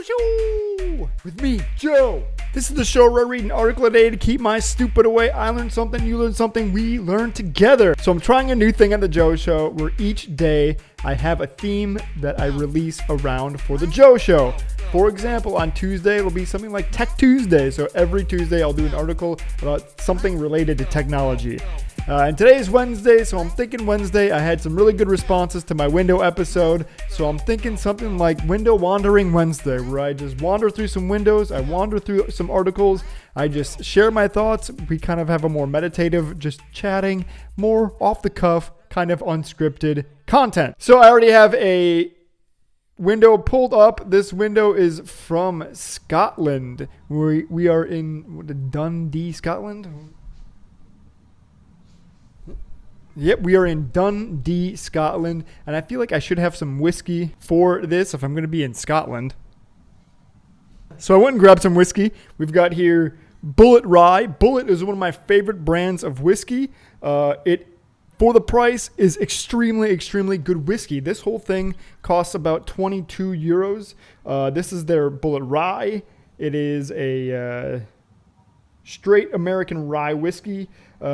Shoo! With me, Joe. This is the show where I read an article a day to keep my stupid away. I learn something, you learn something, we learn together. So I'm trying a new thing on the Joe Show where each day I have a theme that I release around for the Joe Show. For example, on Tuesday, it'll be something like Tech Tuesday. So every Tuesday, I'll do an article about something related to technology. And today is Wednesday, so I'm thinking Wednesday. I had some really good responses to my window episode, so I'm thinking something like Window Wandering Wednesday, where I just wander through some windows, I wander through some articles, I just share my thoughts. We kind of have a more meditative, just chatting, more off the cuff, kind of unscripted content. So I already have a window pulled up. This window is from Scotland. We are in Dundee, Scotland. Yep, we are in Dundee, Scotland, and I feel like I should have some whiskey for this if I'm going to be in Scotland. So I went and grabbed some whiskey. We've got here Bulleit Rye. Bulleit is one of my favorite brands of whiskey. It, for the price, is extremely, extremely good whiskey. This whole thing costs about 22 euros. This is their Bulleit Rye. It is a straight American rye whiskey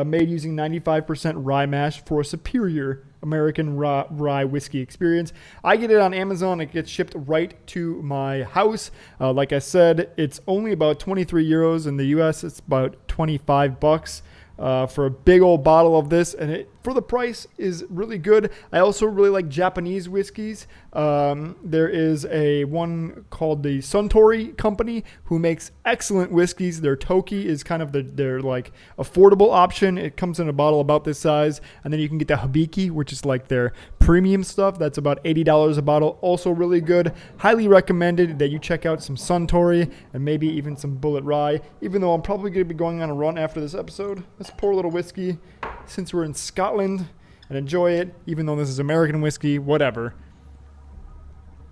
made using 95% rye mash for a superior American rye whiskey experience. I get it on Amazon. It gets shipped right to my house. Like I said, it's only about 23 euros. In the US, it's about 25 bucks for a big old bottle of this, and it, for the price, is really good. I also really like Japanese whiskeys. There is a one called the Suntory Company who makes excellent whiskeys. Their Toki is kind of their like affordable option. It comes in a bottle about this size, and then you can get the Hibiki, which is like their premium stuff. That's about $80 a bottle. Also really good. Highly recommended that you check out some Suntory and maybe even some Bulleit Rye, even though I'm probably going to be going on a run after this episode. Let's pour a little whiskey since we're in Scotland and enjoy it, even though this is American whiskey, whatever.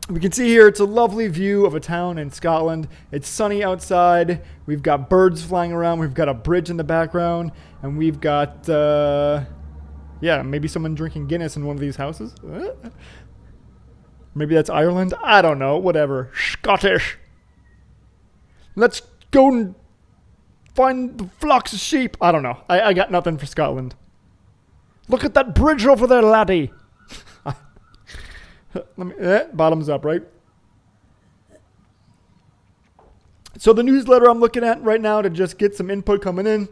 We can see here it's a lovely view of a town in Scotland. It's sunny outside. We've got birds flying around. We've got a bridge in the background. And we've got, maybe someone drinking Guinness in one of these houses. Maybe that's Ireland. I don't know. Whatever. Scottish. Let's go and find the flocks of sheep. I don't know. I got nothing for Scotland. Look at that bridge over there, laddie. Bottoms up, right? So the newsletter I'm looking at right now to just get some input coming in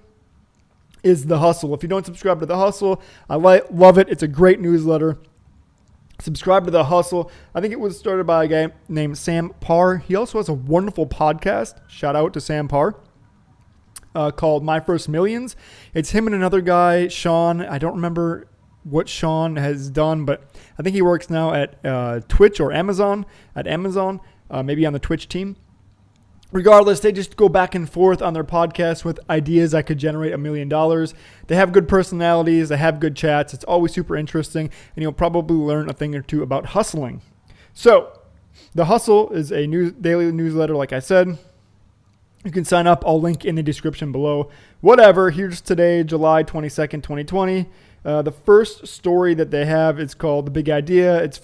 is The Hustle. If you don't subscribe to The Hustle, I love it. It's a great newsletter. Subscribe to The Hustle. I think it was started by a guy named Sam Parr. He also has a wonderful podcast. Shout out to Sam Parr. Called My First Millions. It's him and another guy, Sean. I don't remember what Sean has done, but I think he works now at Twitch or Amazon. At Amazon, maybe on the Twitch team. Regardless, they just go back and forth on their podcast with ideas that could generate $1 million. They have good personalities. They have good chats. It's always super interesting, and you'll probably learn a thing or two about hustling. So, The Hustle is a daily newsletter, like I said. You can sign up. I'll link in the description below. Whatever. Here's today, July 22nd, 2020. The first story that they have is called The Big Idea. It's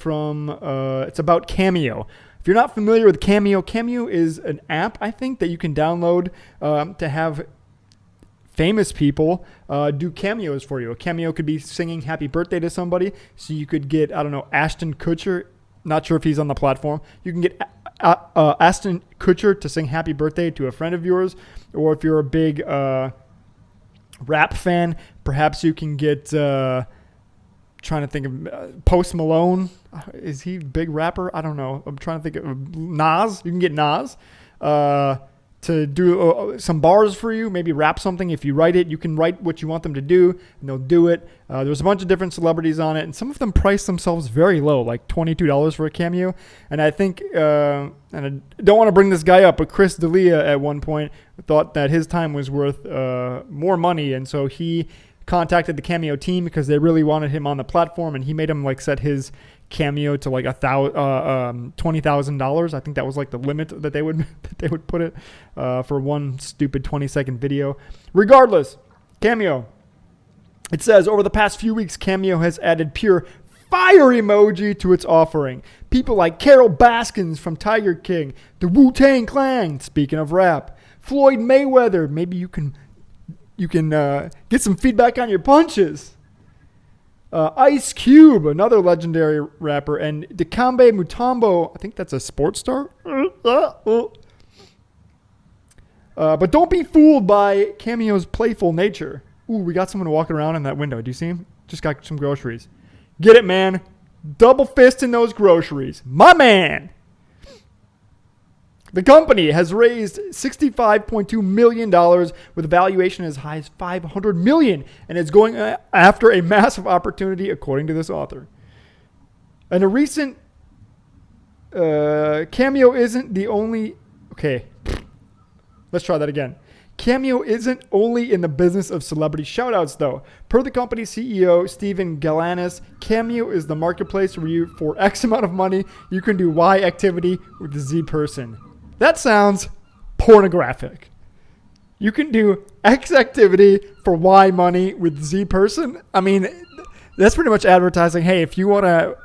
about Cameo. If you're not familiar with Cameo, Cameo is an app, I think, that you can download to have famous people do cameos for you. A cameo could be singing happy birthday to somebody. So you could get, Ashton Kutcher. Not sure if he's on the platform. You can get Ashton Kutcher to sing happy birthday to a friend of yours. Or if you're a big rap fan, perhaps you can get, trying to think of Post Malone. Is he a big rapper? I don't know. I'm trying to think of Nas. You can get Nas to do some bars for you, maybe rap something. If you write it, you can write what you want them to do, and they'll do it. There's a bunch of different celebrities on it, and some of them price themselves very low, like $22 for a cameo. And I think, and I don't want to bring this guy up, but Chris D'Elia at one point thought that his time was worth more money, and so he contacted the Cameo team because they really wanted him on the platform, and he made him set his Cameo to $20,000. I think that was the limit that they would put it for one stupid 20-second video. Regardless, Cameo. It says over the past few weeks, Cameo has added pure fire emoji to its offering. People like Carol Baskins from Tiger King, the Wu-Tang Clan, speaking of rap, Floyd Mayweather, maybe you can get some feedback on your punches. Ice Cube, another legendary rapper, and Dikembe Mutombo, I think that's a sports star. But don't be fooled by Cameo's playful nature. Ooh, we got someone walking around in that window. Do you see him? Just got some groceries. Get it, man. Double fisting those groceries. My man. The company has raised $65.2 million with a valuation as high as $500 million and is going after a massive opportunity, according to this author. And a recent Cameo isn't the only... Okay, let's try that again. Cameo isn't only in the business of celebrity shoutouts, though. Per the company's CEO, Steven Galanis, Cameo is the marketplace where you, for X amount of money, you can do Y activity with the Z person. That sounds pornographic. You can do X activity for Y money with Z person. I mean, that's pretty much advertising. Hey, if you want to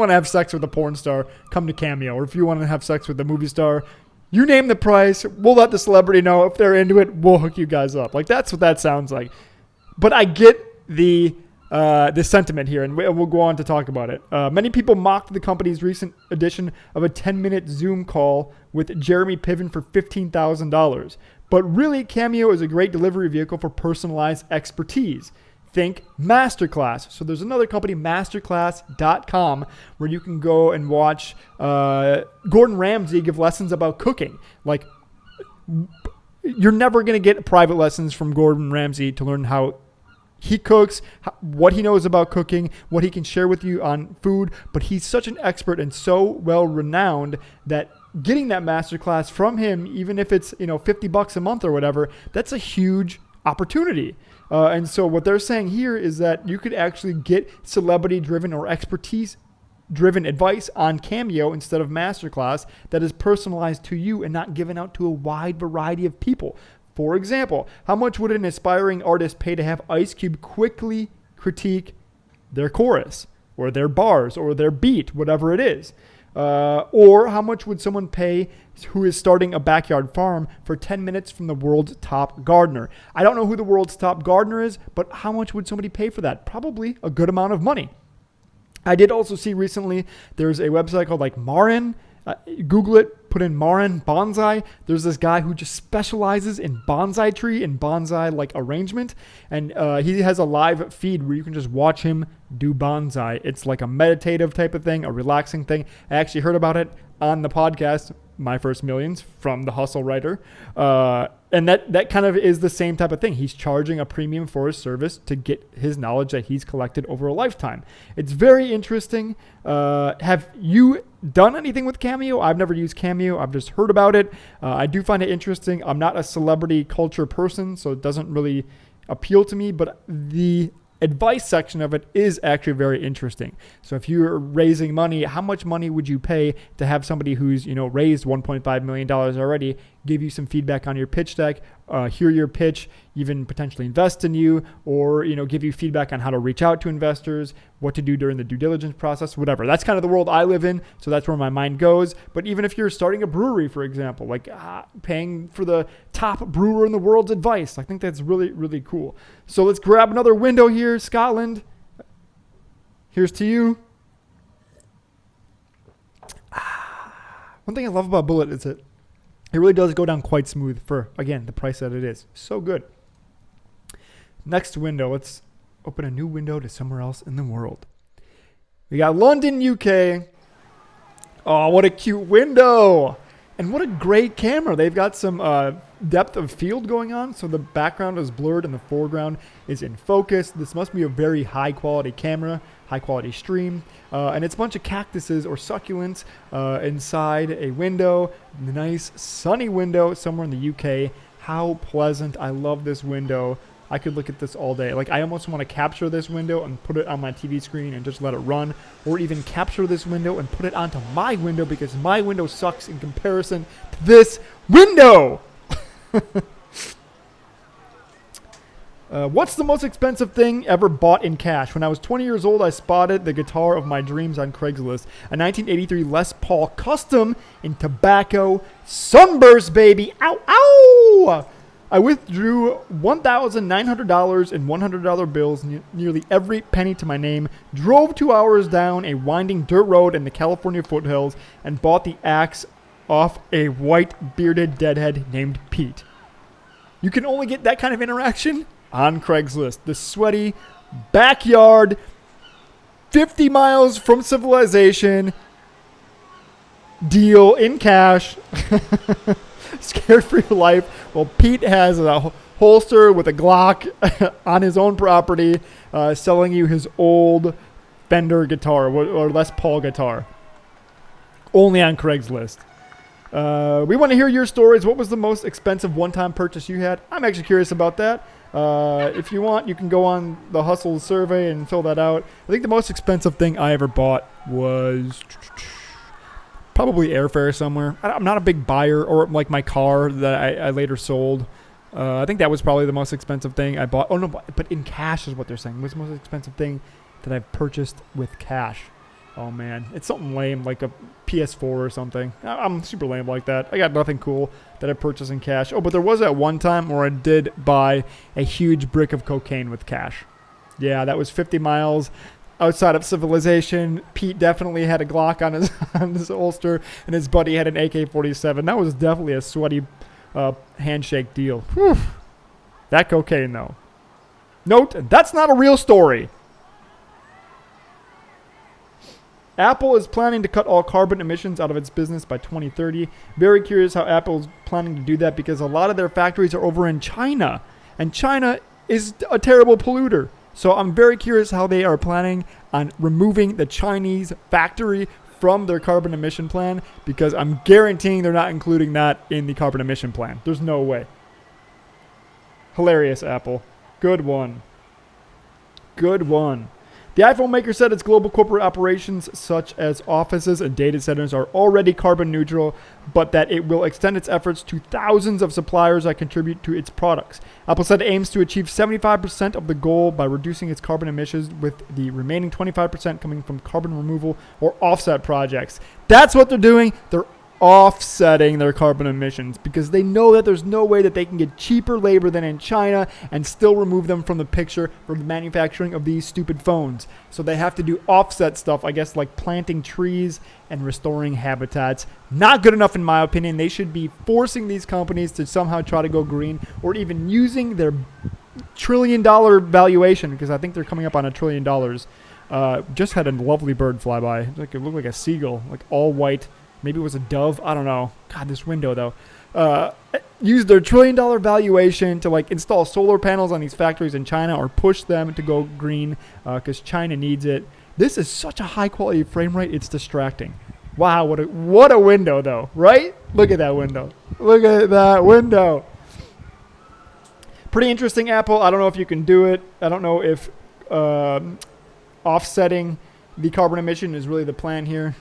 have sex with a porn star, come to Cameo. Or if you want to have sex with a movie star, you name the price. We'll let the celebrity know. If they're into it, we'll hook you guys up. Like, that's what that sounds like. But I get the sentiment here, and we'll go on to talk about it. Many people mocked the company's recent edition of a 10-minute Zoom call with Jeremy Piven for $15,000. But really, Cameo is a great delivery vehicle for personalized expertise. Think Masterclass. So there's another company, masterclass.com, where you can go and watch Gordon Ramsay give lessons about cooking. Like, you're never going to get private lessons from Gordon Ramsay to learn how he cooks, what he knows about cooking, what he can share with you on food. But he's such an expert and so well renowned that getting that masterclass from him, even if it's $50 a month or whatever, that's a huge opportunity. And so what they're saying here is that you could actually get celebrity-driven or expertise-driven advice on Cameo instead of Masterclass that is personalized to you and not given out to a wide variety of people. For example, how much would an aspiring artist pay to have Ice Cube quickly critique their chorus or their bars or their beat, whatever it is? Or how much would someone pay who is starting a backyard farm for 10 minutes from the world's top gardener? I don't know who the world's top gardener is, but how much would somebody pay for that? Probably a good amount of money. I did also see recently there's a website called like Marin. Google it, put in Marin Bonsai. There's this guy who just specializes in bonsai tree and bonsai like arrangement. And he has a live feed where you can just watch him do bonsai. It's like a meditative type of thing, a relaxing thing. I actually heard about it on the podcast, My First Millions, from the Hustle Writer. And that kind of is the same type of thing. He's charging a premium for his service to get his knowledge that he's collected over a lifetime. It's very interesting. Have you done anything with Cameo? I've never used Cameo. I've just heard about it. I do find it interesting. I'm not a celebrity culture person, so it doesn't really appeal to me, but the advice section of it is actually very interesting. So if you're raising money, how much money would you pay to have somebody who's, raised $1.5 million already give you some feedback on your pitch deck, hear your pitch, even potentially invest in you, or, give you feedback on how to reach out to investors, what to do during the due diligence process, whatever. That's kind of the world I live in. So that's where my mind goes. But even if you're starting a brewery, for example, like paying for the top brewer in the world's advice, I think that's really, really cool. So let's grab another window here, Scotland. Here's to you. One thing I love about Bullet is it really does go down quite smooth for, again, the price that it is. So good. Next window. Let's open a new window to somewhere else in the world. We got London, UK. Oh, what a cute window. And what a great camera. They've got some depth of field going on. So the background is blurred and the foreground is in focus. This must be a very high quality camera, high quality stream. And it's a bunch of cactuses or succulents inside a window. Nice sunny window somewhere in the UK. How pleasant. I love this window. I could look at this all day. Like, I almost want to capture this window and put it on my TV screen and just let it run, or even capture this window and put it onto my window because my window sucks in comparison to this window. What's the most expensive thing ever bought in cash? When I was 20 years old, I spotted the guitar of my dreams on Craigslist. A 1983 Les Paul Custom in tobacco. Sunburst, baby. Ow, ow! I withdrew $1,900 in $100 bills, nearly every penny to my name, drove 2 hours down a winding dirt road in the California foothills, and bought the axe off a white bearded deadhead named Pete. You can only get that kind of interaction on Craigslist. The sweaty backyard, 50 miles from civilization, deal in cash. Scared for your life. Well, Pete has a holster with a Glock on his own property, selling you his old Fender guitar or Les Paul guitar. Only on Craigslist. We want to hear your stories. What was the most expensive one-time purchase you had? I'm actually curious about that. If you want, you can go on the Hustle survey and fill that out. I think the most expensive thing I ever bought was probably airfare somewhere. I'm not a big buyer, or like my car that I later sold. I think that was probably the most expensive thing I bought. Oh, no, but in cash is what they're saying. What's the most expensive thing that I've purchased with cash? Oh, man. It's something lame, like a PS4 or something. I'm super lame like that. I got nothing cool that I purchased in cash. Oh, but there was that one time where I did buy a huge brick of cocaine with cash. Yeah, that was 50 miles outside of civilization. Pete definitely had a Glock on his holster, and his buddy had an AK-47. That was definitely a sweaty handshake deal. Whew. That cocaine, though. Note, that's not a real story. Apple is planning to cut all carbon emissions out of its business by 2030. Very curious how Apple is planning to do that, because a lot of their factories are over in China, and China is a terrible polluter. So I'm very curious how they are planning on removing the Chinese factory from their carbon emission plan, because I'm guaranteeing they're not including that in the carbon emission plan. There's no way. Hilarious, Apple. Good one. Good one. The iPhone maker said its global corporate operations, such as offices and data centers, are already carbon neutral, but that it will extend its efforts to thousands of suppliers that contribute to its products. Apple said it aims to achieve 75% of the goal by reducing its carbon emissions, with the remaining 25% coming from carbon removal or offset projects. That's what they're doing. They're offsetting their carbon emissions, because they know that there's no way that they can get cheaper labor than in China and still remove them from the picture for the manufacturing of these stupid phones. So they have to do offset stuff, I guess, like planting trees and restoring habitats. Not good enough in my opinion. They should be forcing these companies to somehow try to go green, or even using their $1 trillion valuation, because I think they're coming up on $1 trillion. Just had a lovely bird fly by. It looked like a seagull, like all white. Maybe it was a dove. I don't know. God, this window, though. Use their $1 trillion valuation to install solar panels on these factories in China, or push them to go green, because China needs it. This is such a high-quality frame rate. It's distracting. Wow, what a window, though, right? Look at that window. Look at that window. Pretty interesting, Apple. I don't know if you can do it. I don't know if offsetting the carbon emission is really the plan here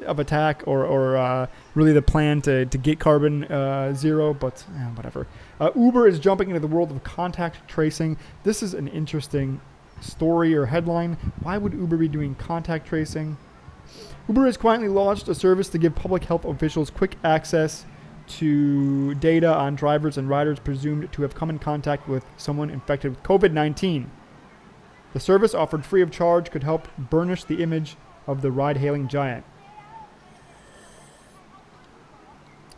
of attack, or really the plan to get carbon zero, but whatever. Uber is jumping into the world of contact tracing. This is an interesting story or headline. Why would Uber be doing contact tracing? Uber has quietly launched a service to give public health officials quick access to data on drivers and riders presumed to have come in contact with someone infected with COVID-19. The service, offered free of charge, could help burnish the image of the ride-hailing giant.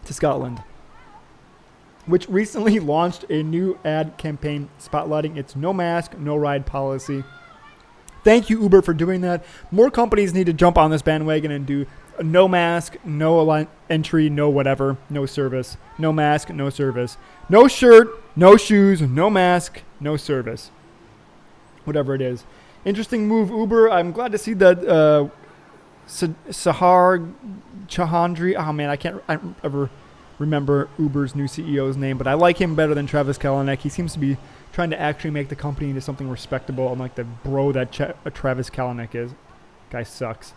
To Scotland, which recently launched a new ad campaign spotlighting its no mask, no ride policy. Thank you, Uber, for doing that. More companies need to jump on this bandwagon and do no mask, no entry, no whatever, no service. No mask, no service. No shirt, no shoes, no mask, no service. Whatever it is. Interesting move, Uber. I'm glad to see that Sahar Chahandri. Oh, man, I can't ever remember Uber's new CEO's name, but I like him better than Travis Kalanick. He seems to be trying to actually make the company into something respectable, unlike the bro that Travis Kalanick is. Guy sucks.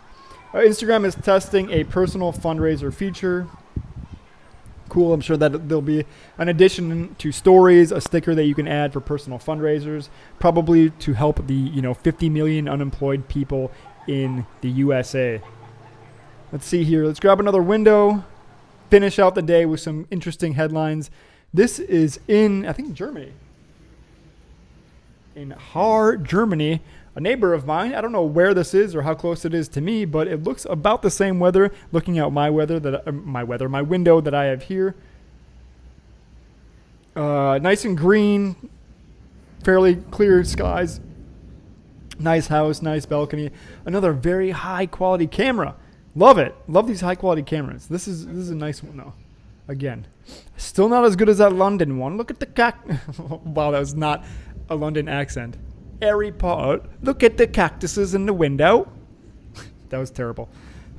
Instagram is testing a personal fundraiser feature. Cool. I'm sure that there'll be an addition to stories, a sticker that you can add for personal fundraisers, probably to help the 50 million unemployed people in the USA. Let's see here. Let's grab another window, finish out the day with some interesting headlines. This is in, I think, Germany. In Haar, Germany. A neighbor of mine, I don't know where this is or how close it is to me, but it looks about the same weather. Looking out my window that I have here. Nice and green, fairly clear skies. Nice house, nice balcony. Another very high quality camera. Love it. Love these high quality cameras. This is a nice one though. Again, still not as good as that London one. Look at the wow, that was not a London accent. Harry Potter, look at the cactuses in the window. That was terrible.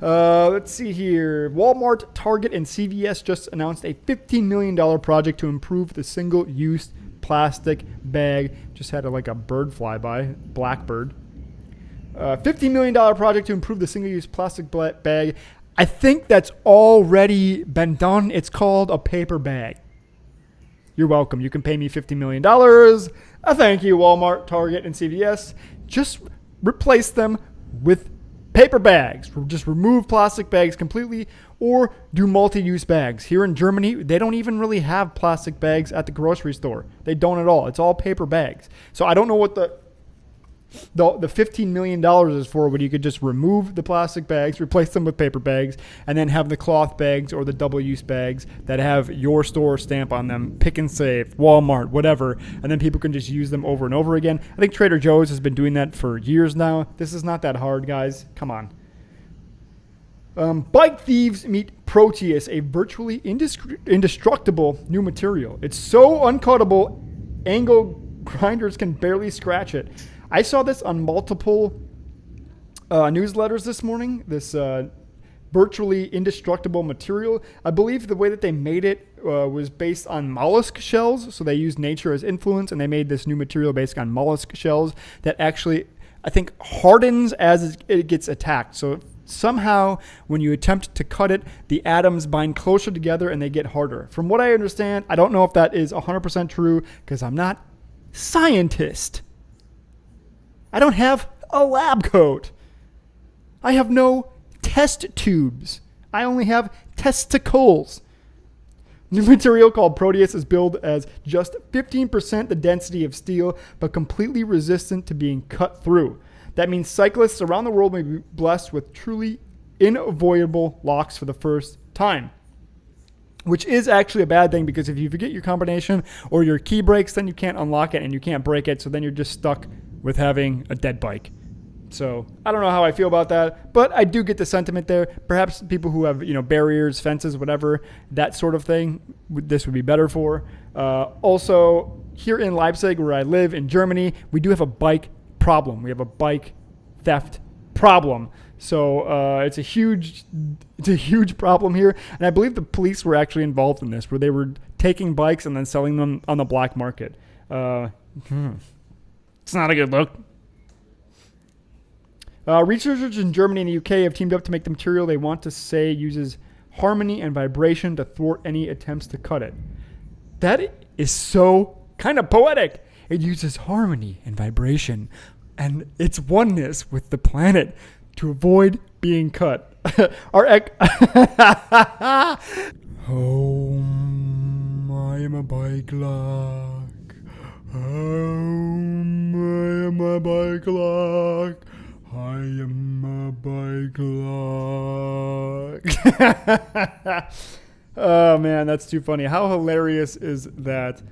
Let's see here. Walmart, Target, and CVS just announced a $15 million project to improve the single-use plastic bag. Just had a bird fly by, blackbird. $15 million project to improve the single-use plastic bag. I think that's already been done. It's called a paper bag. You're welcome. You can pay me $50 million. Thank you, Walmart, Target, and CVS. Just replace them with paper bags. Just remove plastic bags completely or do multi-use bags. Here in Germany, they don't even really have plastic bags at the grocery store. They don't at all. It's all paper bags. So I don't know what the $15 million is for, but you could just remove the plastic bags, replace them with paper bags, and then have the cloth bags or the double-use bags that have your store stamp on them, Pick and Save, Walmart, whatever, and then people can just use them over and over again. I think Trader Joe's has been doing that for years now. This is not that hard, guys. Come on. Bike thieves meet Proteus, a virtually indestructible new material. It's so uncuttable, angle grinders can barely scratch it. I saw this on multiple newsletters this morning, this virtually indestructible material. I believe the way that they made it was based on mollusk shells. So they used nature as influence, and they made this new material based on mollusk shells that actually, I think, hardens as it gets attacked. So somehow, when you attempt to cut it, the atoms bind closer together and they get harder. From what I understand, I don't know if that is 100% true because I'm not a scientist. I don't have a lab coat. I have no test tubes. I only have testicles. New material called Proteus is billed as just 15% the density of steel, but completely resistant to being cut through. That means cyclists around the world may be blessed with truly unavoidable locks for the first time. Which is actually a bad thing because if you forget your combination or your key breaks, then you can't unlock it and you can't break it. So then you're just stuck with having a dead bike. So I don't know how I feel about that, but I do get the sentiment there. Perhaps people who have, barriers, fences, whatever, that sort of thing, this would be better for. Also, here in Leipzig, where I live in Germany, we do have a bike problem. We have a bike theft problem. So it's a huge problem here. And I believe the police were actually involved in this, where they were taking bikes and then selling them on the black market. It's not a good look. Researchers in Germany and the UK have teamed up to make the material they want to say uses harmony and vibration to thwart any attempts to cut it. That is so kind of poetic. It uses harmony and vibration and its oneness with the planet to avoid being cut. Home, I am a bike lock. Home, I am a bike lock. I am a bike lock. Oh man, that's too funny. How hilarious is that?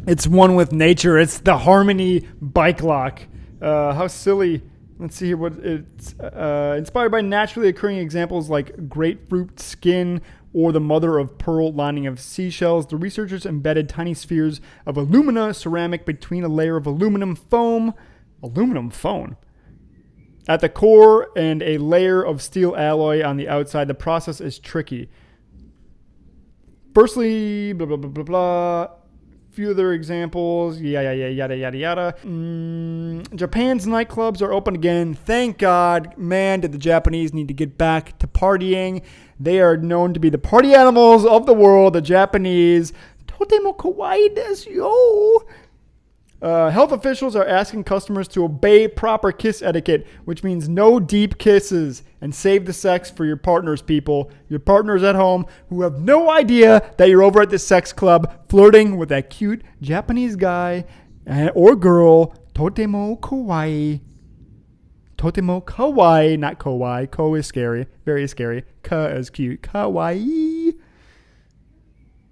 It's one with nature. It's the harmony bike lock. How silly. Let's see here what it's inspired by naturally occurring examples like grapefruit skin or the mother of pearl lining of seashells. The researchers embedded tiny spheres of alumina ceramic between a layer of aluminum foam at the core and a layer of steel alloy on the outside. The process is tricky. Firstly, blah, blah, blah, blah, blah. few other examples. Yada, yada. Japan's nightclubs are open again. Thank God. Man, did the Japanese need to get back to partying. They are known to be the party animals of the world. The Japanese. Totemo kawaii desu yo. Health officials are asking customers to obey proper kiss etiquette, which means no deep kisses, and save the sex for your partners, people. Your partners at home who have no idea that you're over at the sex club flirting with that cute Japanese guy or girl. Totemo kawaii. Totemo kawaii, not kawaii. Ko is scary, very scary. Ka is cute. Kawaii.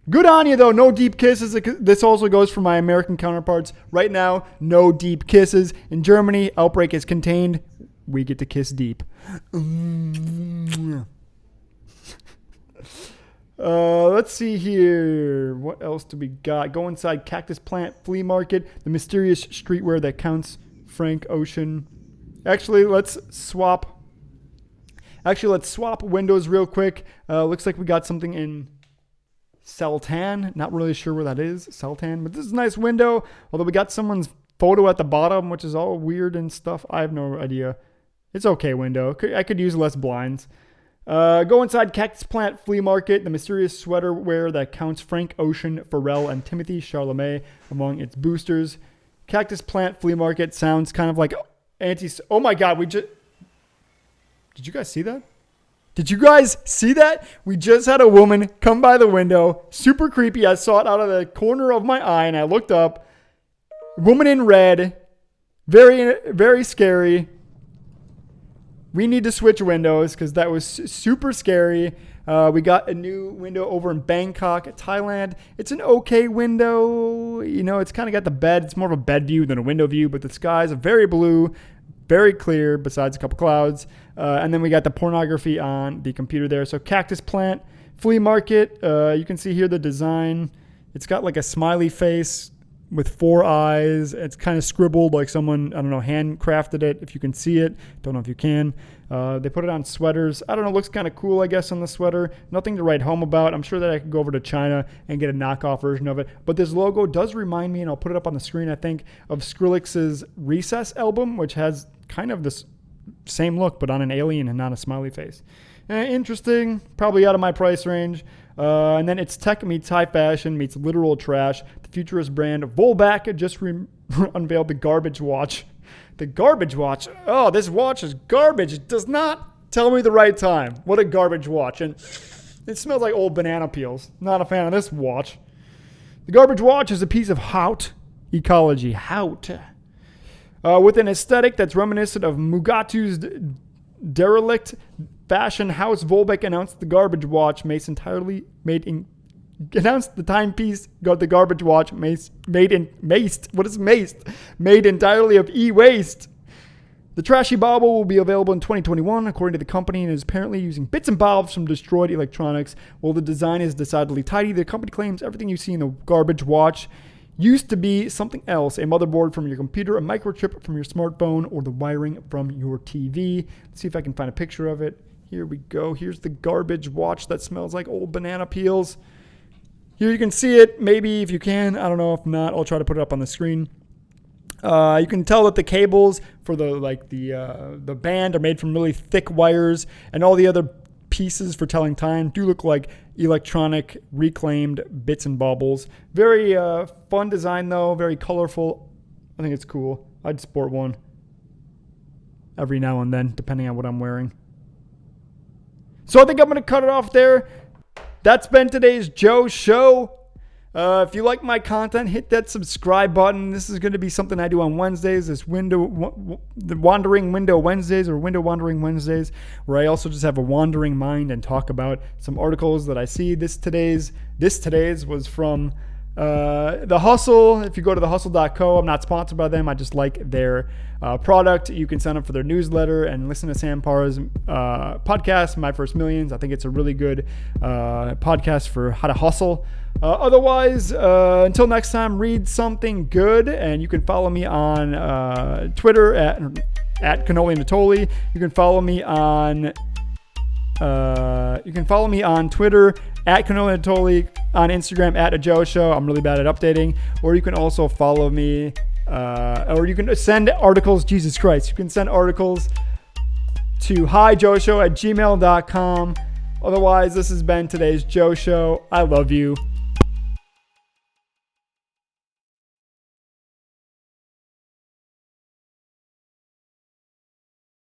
Good on you, though. No deep kisses. This also goes for my American counterparts. Right now, no deep kisses. In Germany, outbreak is contained. We get to kiss deep. Let's see here. What else do we got? Go inside Cactus Plant Flea Market. The mysterious streetwear that counts Frank Ocean. Actually, let's swap windows real quick. Looks like we got something in Selten, not really sure where that is, Selten, but this is a nice window, although we got someone's photo at the bottom, which is all weird and stuff. I have no idea. It's okay window. I could use less blinds. Go inside Cactus Plant Flea Market, the mysterious sweater wear that counts Frank Ocean, Pharrell, and Timothy Chalamet among its boosters. Cactus Plant Flea Market sounds kind of like oh my God, did you guys see that? Did you guys see that? We just had a woman come by the window. Super creepy. I saw it out of the corner of my eye and I looked up. Woman in red. Very, very scary. We need to switch windows because that was super scary. We got a new window over in Bangkok, Thailand. It's an okay window. You know, it's kind of got the bed. It's more of a bed view than a window view, but the skies are very blue. Very clear, besides a couple clouds. And then we got the pornography on the computer there. So Cactus Plant Flea Market. You can see here the design. It's got like a smiley face with 4 eyes. It's kind of scribbled like someone, I don't know, handcrafted it. If you can see it. Don't know if you can. They put it on sweaters. I don't know. Looks kind of cool, I guess, on the sweater. Nothing to write home about. I'm sure that I could go over to China and get a knockoff version of it. But this logo does remind me, and I'll put it up on the screen, I think, of Skrillex's Recess album, which has kind of this same look, but on an alien and not a smiley face. Interesting. Probably out of my price range. And then it's tech meets high fashion meets literal trash. The futurist brand Volback just unveiled the Garbage Watch. The Garbage Watch. Oh, this watch is garbage. It does not tell me the right time. What a garbage watch. And it smells like old banana peels. Not a fan of this watch. The Garbage Watch is a piece of haute ecology. Haute. With an aesthetic that's reminiscent of Mugatu's derelict fashion house. Volbeck announced the Garbage Watch announced the timepiece got the Garbage Watch made entirely of e-waste. The trashy bauble will be available in 2021, according to the company, and is apparently using bits and bobs from destroyed electronics. While the design is decidedly tidy, the company claims everything you see in the Garbage Watch used to be something else: a motherboard from your computer, a microchip from your smartphone, or the wiring from your TV. Let's see if I can find a picture of it. Here we go. Here's the Garbage Watch that smells like old banana peels. Here you can see it. Maybe if you can. I don't know. If not, I'll try to put it up on the screen. You can tell that the cables for the band are made from really thick wires, and all the other pieces for telling time do look like electronic reclaimed bits and baubles. Very fun design though, very colorful. I think it's cool. I'd sport one every now and then, depending on what I'm wearing. So I think I'm going to cut it off there. That's been today's Joe Show. If you like my content, hit that subscribe button. This is going to be something I do on Wednesdays, the Wandering Window Wednesdays, or Window Wandering Wednesdays, where I also just have a wandering mind and talk about some articles that I see. This today's was from The Hustle. If you go to thehustle.co, I'm not sponsored by them. I just like their product. You can sign up for their newsletter and listen to Sam Parra's podcast, My First Millions. I think it's a really good podcast for how to hustle. Otherwise, until next time, read something good, and you can follow me on Twitter at Cannoli Natoli. You can follow me on You can follow me on Twitter at Cannoli Natoli, on Instagram at A Joe Show. I'm really bad at updating. Or you can also follow me, or you can send articles. Jesus Christ, you can send articles to hijoeshow@gmail.com. Otherwise, this has been today's Joe Show. I love you.